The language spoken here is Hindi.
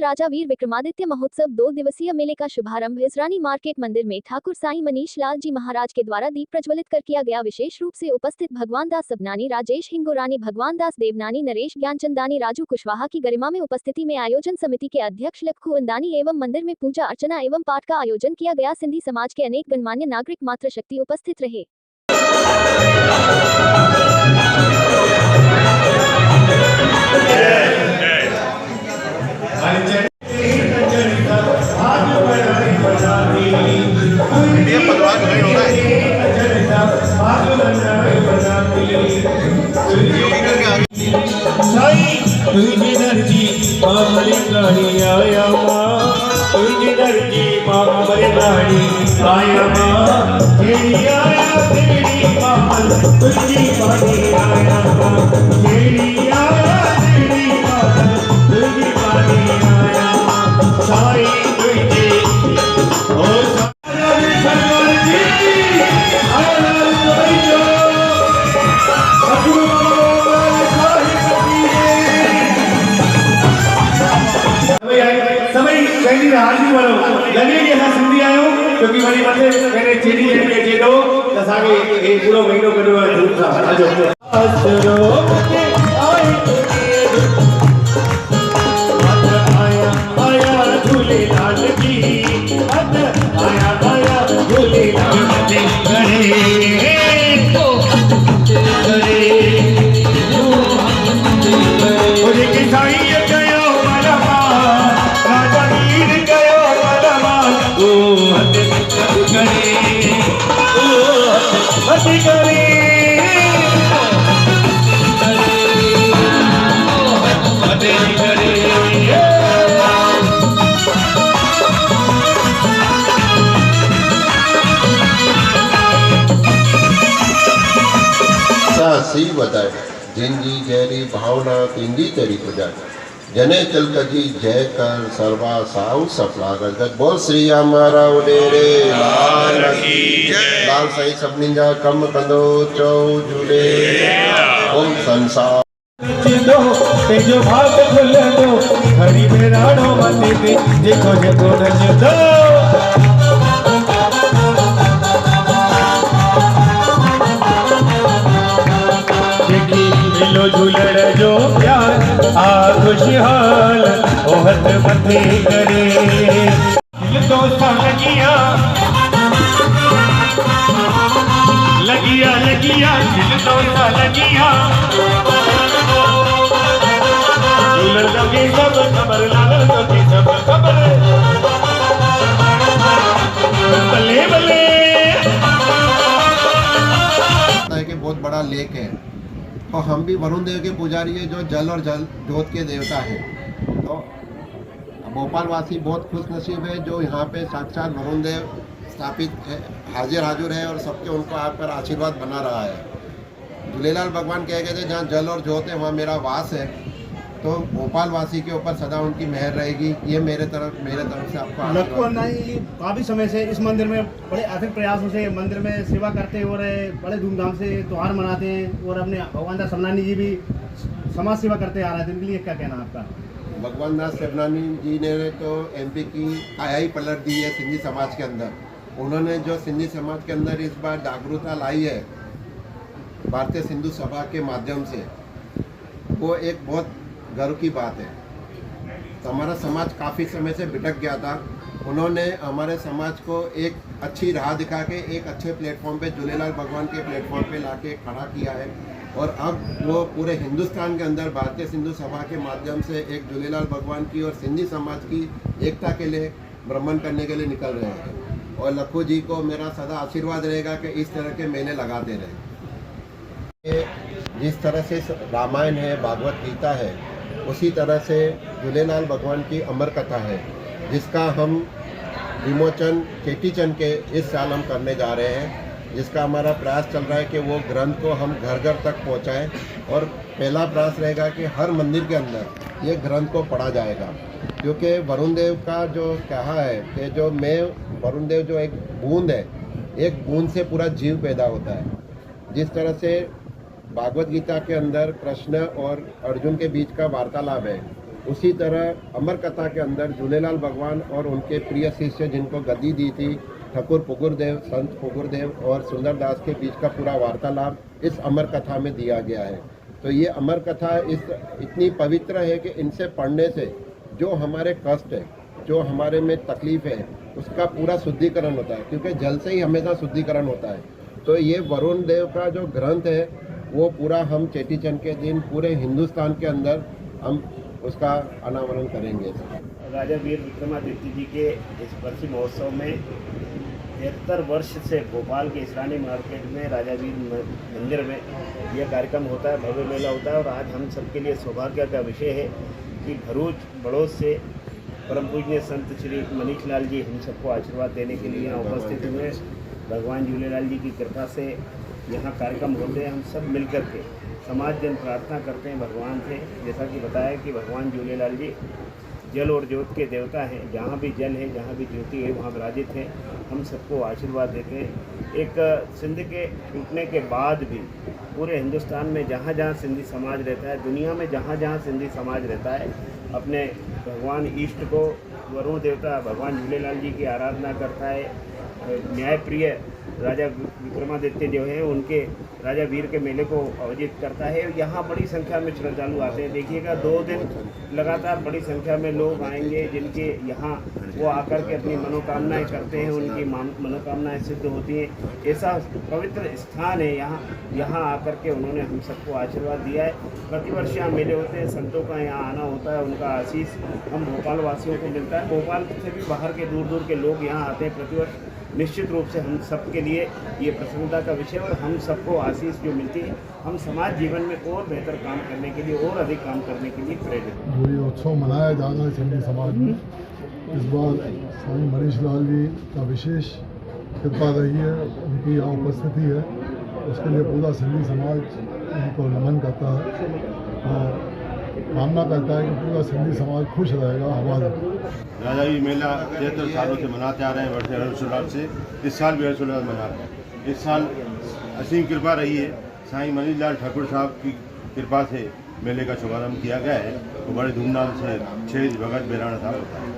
महाराजा वीर विक्रमादित्य महोत्सव 2 दिवसीय मेले का शुभारंभ इसरानी मार्केट मंदिर में ठाकुर साईं मनीष लाल जी महाराज के द्वारा दीप प्रज्वलित कर किया गया। विशेष रूप से उपस्थित भगवान दास सबनानी, राजेश हिंगोरानी, भगवान दास देवनानी, नरेश ज्ञानचंदानी, राजू कुशवाहा की गरिमा में उपस्थिति में आयोजन समिति के अध्यक्ष लखू अंदानी एवं मंदिर में पूजा अर्चना एवं पाठ का आयोजन किया गया। सिंधी समाज के अनेक गणमान्य नागरिक मातृशक्ति उपस्थित रहे। तुझी दर्जी मामले गाड़ी आया माँ, तुझी दर्जी मामले गाड़ी आया माँ, तेरी आया तेरी मामल तुझी गाड़ी आया माँ, तेरी आया तेरी मामल तुझी गाड़ी आया माँ, साई तुझी ओ साई सरवर जी आया कोई जो सभी हाजिर वालों लगे कि असां सिंधी आहियूं क्योंकि वरी मथे करे चेरी के चेडो त असांखे हे पूरो महीनो कढियो आहे धूम सां अचो असरो के आए आया आया झूलेलाल जी आया झूलेलाल जी करे ओरे के साईं कयो मलमा राजा वीर कयो मलमा ओ हद करे सी वधाए जिनजी जहिड़ी भावना थींदी तहिड़ी पुॼाए जने तिलक जी जय कर सर्वा साऊ सफला गजगज बोल श्री रामाराव डेरे लाल की जय। लाल साईं सभिनी जा कम कंदो चौ झूले ओम संसार तेजो भाग खुलंदो हरि में राणो मते ते जेको जेको नचंदो मिलो झूलण जो प्यार आ खुशहाल ओ हथ मथे करे दिल दोस्तां लगिया दिल दोस्तां लगिया झूलण लगे सब खबर लाल लगे सब खबर बल्ले बल्ले कि बहुत बड़ा लेक है और हम भी वरुण देव के पुजारी है जो जल और जल जोत के देवता है। तो भोपाल वासी बहुत खुश नसीब है जो यहाँ पे साक्षात वरुण देव स्थापित है, हाजिर है और सबके उनको आप पर आशीर्वाद बना रहा है। झूलेलाल भगवान कह गए थे जहाँ जल और जोत है वहाँ मेरा वास है, तो भोपाल वासी के ऊपर सदा उनकी मेहर रहेगी। ये मेरे तरफ से आपको लखू अंदानी काफ़ी समय से इस मंदिर में बड़े आर्थिक प्रयासों से मंदिर में सेवा करते और बड़े धूमधाम से त्यौहार मनाते हैं और अपने भगवान दास सबनानी जी भी समाज सेवा करते आ रहे थे। इनके लिए क्या कहना आपका? भगवान दास सबनानी जी ने तो MP की आयाई पलट दी है सिंधी समाज के अंदर। उन्होंने जो सिंधी समाज के अंदर इस बार जागरूकता लाई है भारतीय सिंधु सभा के माध्यम से, वो एक बहुत गर्व की बात है। तो हमारा समाज काफ़ी समय से भटक गया था, उन्होंने हमारे समाज को एक अच्छी राह दिखा के एक अच्छे प्लेटफॉर्म पे झूलेलाल भगवान के प्लेटफॉर्म पे लाके खड़ा किया है और अब वो पूरे हिंदुस्तान के अंदर भारतीय सिंधु सभा के माध्यम से एक झूलेलाल भगवान की और सिंधी समाज की एकता के लिए भ्रमण करने के लिए निकल रहे हैं। और लखू जी को मेरा सदा आशीर्वाद रहेगा कि इस तरह के मेले लगाते रहे। जिस तरह से रामायण है, भागवत गीता है, उसी तरह से झूलेलाल भगवान की अमर कथा है जिसका हम विमोचन चेटीचंड के इस साल हम करने जा रहे हैं, जिसका हमारा प्रयास चल रहा है कि वो ग्रंथ को हम घर घर तक पहुंचाएं और पहला प्रयास रहेगा कि हर मंदिर के अंदर ये ग्रंथ को पढ़ा जाएगा। क्योंकि वरुण देव का जो कहा है कि जो मैं वरुण देव जो एक बूंद है, एक बूंद से पूरा जीव पैदा होता है। जिस तरह से भागवत गीता के अंदर कृष्ण और अर्जुन के बीच का वार्तालाप है, उसी तरह अमर कथा के अंदर झूलेलाल भगवान और उनके प्रिय शिष्य जिनको गद्दी दी थी ठाकुर पुकुरदेव, संत पुकुरदेव और सुंदरदास के बीच का पूरा वार्तालाप इस अमर कथा में दिया गया है। तो ये अमर कथा इतनी पवित्र है कि इनसे पढ़ने से जो हमारे कष्ट है, जो हमारे में तकलीफ है, उसका पूरा शुद्धिकरण होता है, क्योंकि जल से ही हमेशा शुद्धिकरण होता है। तो ये वरुण देव का जो ग्रंथ है वो पूरा हम चेटी चंद के दिन पूरे हिंदुस्तान के अंदर हम उसका अनावरण करेंगे। राजा वीर विक्रमादित्य जी के इस बरसी महोत्सव में 73 वर्ष से भोपाल के इसरानी मार्केट में राजा वीर मंदिर में यह कार्यक्रम होता है, भव्य मेला होता है। और आज हम सबके लिए सौभाग्य का विषय है कि भरूच बड़ौद से परम पूजनीय संत श्री मनीष लाल जी हम सबको आशीर्वाद देने के लिए यहाँ उपस्थित हुए। भगवान झूलेलाल जी की कृपा से यहाँ कार्यक्रम होते हैं। हम सब मिलकर के समाज जन प्रार्थना करते हैं भगवान से, जैसा कि बताया कि भगवान झूलेलाल जी जल और ज्योत के देवता हैं। जहाँ भी जल है, जहाँ भी ज्योति है, वहाँ विराजित है। हम सबको आशीर्वाद देते हैं। एक सिंध के छूटने के बाद भी पूरे हिंदुस्तान में जहाँ जहाँ सिंधी समाज रहता है, दुनिया में जहाँ जहाँ सिंधी समाज रहता है, अपने भगवान ईष्ट को, वरुण देवता भगवान झूलेलाल जी की आराधना करता है। न्यायप्रिय राजा विक्रमादित्य जो है उनके राजा वीर के मेले को आयोजित करता है। यहाँ बड़ी संख्या में श्रद्धालु आते हैं। देखिएगा 2 दिन लगातार बड़ी संख्या में लोग आएंगे जिनके यहाँ वो आकर के अपनी मनोकामनाएं करते हैं, उनकी मनोकामनाएं सिद्ध होती हैं। ऐसा पवित्र स्थान है यहाँ आकर के उन्होंने हम सबको आशीर्वाद दिया है। प्रतिवर्ष यहाँ मेले होते हैं, संतों का यहाँ आना होता है, उनका आशीष हम भोपाल वासियों को मिलता है। भोपाल से भी बाहर के दूर दूर के लोग यहाँ आते हैं प्रतिवर्ष। निश्चित रूप से हम सब के लिए ये प्रसन्नता का विषय और हम सबको आशीष जो मिलती है, हम समाज जीवन में और बेहतर काम करने के लिए और अधिक काम करने के लिए प्रेरित हैं। जो ये उत्सव मनाया जा रहा है सिंधी समाज में, इस बार स्वामी मनीष लाल जी का विशेष कृपा रही है, उनकी यहाँ उपस्थिति है, उसके लिए पूरा सिंधी समाज उनको नमन करता है और कामना करता है कि पूरा सिंधी समाज खुश रहेगा, हमारा। राजा वीर मेला 73 सालों से मनाते आ रहे हैं, वर्ष हर्षोल्लास से। इस साल भी हर्षोल्लास मना रहे हैं। इस साल असीम कृपा रही है, साईं मनीष लाल ठाकुर साहब की कृपा से मेले का शुभारंभ किया गया है। तो बड़े धूमधाम से 6 भगत बेराना साहब होता है।